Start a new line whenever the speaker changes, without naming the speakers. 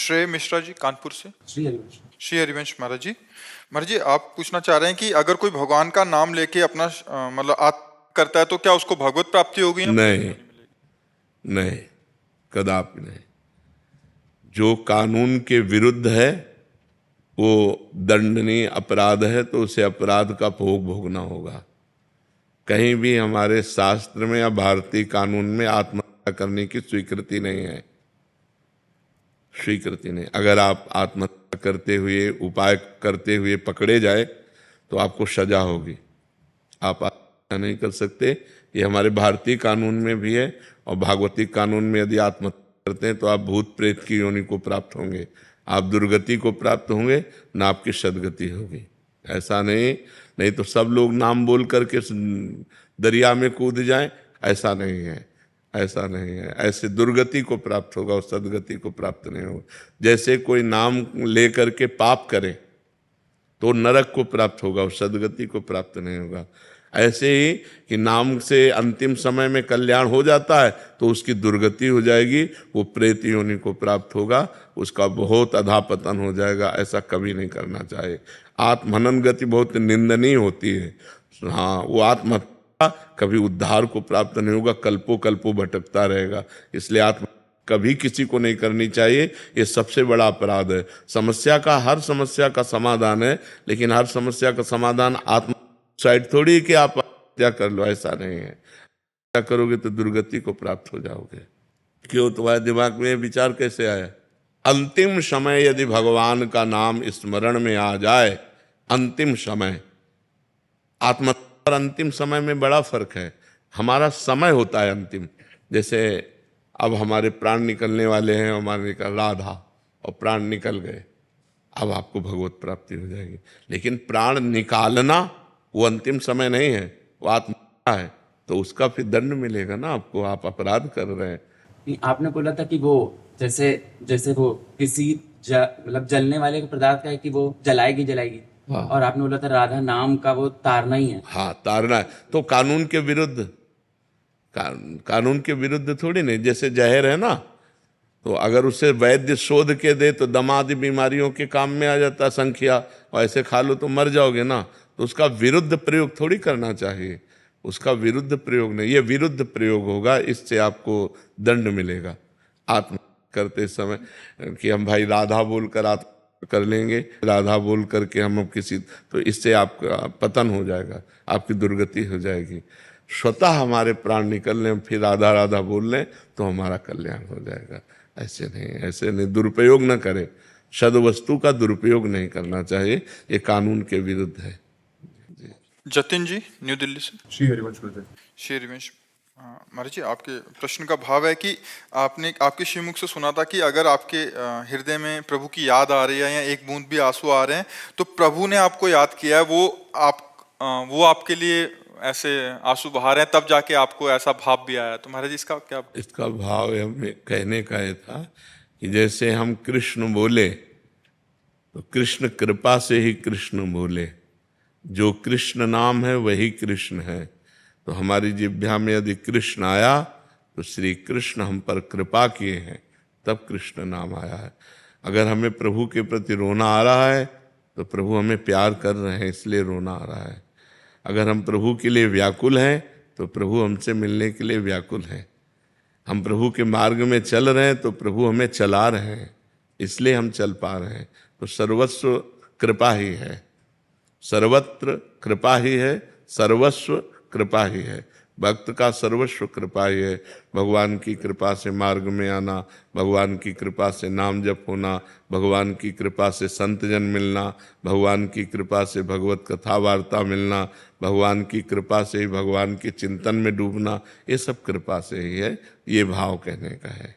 श्रेय मिश्रा जी कानपुर से।
श्री हरिवंश।
श्री हरिवंश महाराज जी। महाराज जी, आप पूछना चाह रहे हैं कि अगर कोई भगवान का नाम लेके अपना मतलब करता है तो क्या उसको भगवत प्राप्ति होगी?
नहीं नहीं, कदापि नहीं। जो कानून के विरुद्ध है वो दंडनीय अपराध है, तो उसे अपराध का भोग भोगना होगा। कहीं भी हमारे शास्त्र में या भारतीय कानून में आत्महत्या करने की स्वीकृति नहीं है, स्वीकृति नहीं। अगर आप आत्महत्या करते हुए, उपाय करते हुए पकड़े जाए तो आपको सजा होगी। आप आत्महत्या नहीं कर सकते, ये हमारे भारतीय कानून में भी है। और भागवती कानून में यदि आत्महत्या करते हैं तो आप भूत प्रेत की योनि को प्राप्त होंगे, आप दुर्गति को प्राप्त होंगे, ना आपकी सदगति होगी। ऐसा नहीं तो सब लोग नाम बोल करके दरिया में कूद जाएं, ऐसा नहीं है, ऐसा नहीं है। ऐसे दुर्गति को प्राप्त होगा और सदगति को प्राप्त नहीं होगा। जैसे कोई नाम ले करके पाप करे तो नरक को प्राप्त होगा और सदगति को प्राप्त नहीं होगा। ऐसे ही कि नाम से अंतिम समय में कल्याण हो जाता है तो उसकी दुर्गति हो जाएगी, वो प्रेत योनि को प्राप्त होगा, उसका बहुत अधापतन हो जाएगा। ऐसा कभी नहीं करना चाहिए। आत्महनन गति बहुत निंदनीय होती है। हाँ, वो आत्महत्या कभी उद्धार को प्राप्त नहीं होगा, कल्पों कल्पों भटकता रहेगा। इसलिए आत्म कभी किसी को नहीं करनी चाहिए, ये सबसे बड़ा अपराध है। हर समस्या का समाधान है, लेकिन हर समस्या का समाधान सुसाइड थोड़ी कि आप हत्या कर लो, ऐसा नहीं है। हत्या करोगे तो दुर्गति को प्राप्त हो जाओगे। क्यों? तुम्हारे दिमाग में विचार कैसे आया? अंतिम समय यदि भगवान का नाम स्मरण में आ जाए, अंतिम समय, आत्महत्या और अंतिम समय में बड़ा फर्क है। हमारा समय होता है अंतिम। जैसे अब हमारे प्राण निकलने वाले हैं, हमारे निकल राधा और प्राण निकल गए, अब आपको भगवत प्राप्ति हो जाएगी। लेकिन प्राण निकालना वो अंतिम समय नहीं है, वो आत्महत्या है, तो उसका फिर दंड मिलेगा ना आपको। आप अपराध कर रहे हैं।
आपने बोला था कि वो जैसे वो किसी मतलब जलने वाले के पदार्थ का है कि वो जलाएगी।
हाँ।
और आपने बोला था राधा नाम का वो तारना ही है।
हाँ, तारना है। तो कानून के विरुद्ध, कानून के विरुद्ध थोड़ी नहीं। जैसे जहर है ना, तो अगर उसे वैद्य शोध के दे तो दमा आदि बीमारियों के काम में आ जाता संख्या, और ऐसे खा लो तो मर जाओगे ना। तो उसका विरुद्ध प्रयोग थोड़ी करना चाहिए, उसका विरुद्ध प्रयोग नहीं, ये विरुद्ध प्रयोग होगा, इससे आपको दंड मिलेगा। आत्म करते समय कि हम भाई राधा बोलकर आत्म कर लेंगे, राधा बोल करके हम अब किसी, तो इससे आपका पतन हो जाएगा, आपकी दुर्गति हो जाएगी। स्वतः हमारे प्राण निकल लें, फिर राधा राधा बोल लें तो हमारा कल्याण हो जाएगा। ऐसे नहीं, दुरुपयोग न करें। सद्वस्तु का दुरुपयोग नहीं करना चाहिए, ये कानून के विरुद्ध है।
जतिन जी न्यू दिल्ली से।
श्री हरिवंश।
श्री हरिवंश महाराज जी, आपके प्रश्न का भाव है कि आपने आपके श्रीमुख से सुना था कि अगर आपके हृदय में प्रभु की याद आ रही है या एक बूंद भी आंसू आ रहे हैं तो प्रभु ने आपको याद किया है, वो आपके लिए ऐसे आंसू बहा रहे हैं, तब जाके आपको ऐसा भाव भी आया। तो महाराज जी इसका क्या?
इसका भाव हमें कहने का ये था कि जैसे हम कृष्ण बोले तो कृष्ण कृपा से ही कृष्ण बोले, जो कृष्ण नाम है वही कृष्ण है। तो हमारी जिह्वा में यदि कृष्ण आया तो श्री कृष्ण हम पर कृपा किए हैं, तब कृष्ण नाम आया है। अगर हमें प्रभु के प्रति रोना आ रहा है तो प्रभु हमें प्यार कर रहे हैं, इसलिए रोना आ रहा है। अगर हम प्रभु के लिए व्याकुल हैं तो प्रभु हमसे मिलने के लिए व्याकुल हैं। हम प्रभु के मार्ग में चल रहे हैं तो प्रभु हमें चला रहे हैं, इसलिए हम चल पा रहे हैं। तो सर्वस्व कृपा ही है, सर्वत्र कृपा ही है, सर्वस्व कृपा ही है। भक्त का सर्वस्व कृपा ही है। भगवान की कृपा से मार्ग में आना, भगवान की कृपा से नाम जप होना, भगवान की कृपा से संत जन मिलना, भगवान की कृपा से भगवत कथा वार्ता मिलना, भगवान की कृपा से ही भगवान के चिंतन में डूबना, ये सब कृपा से ही है। ये भाव कहने का है।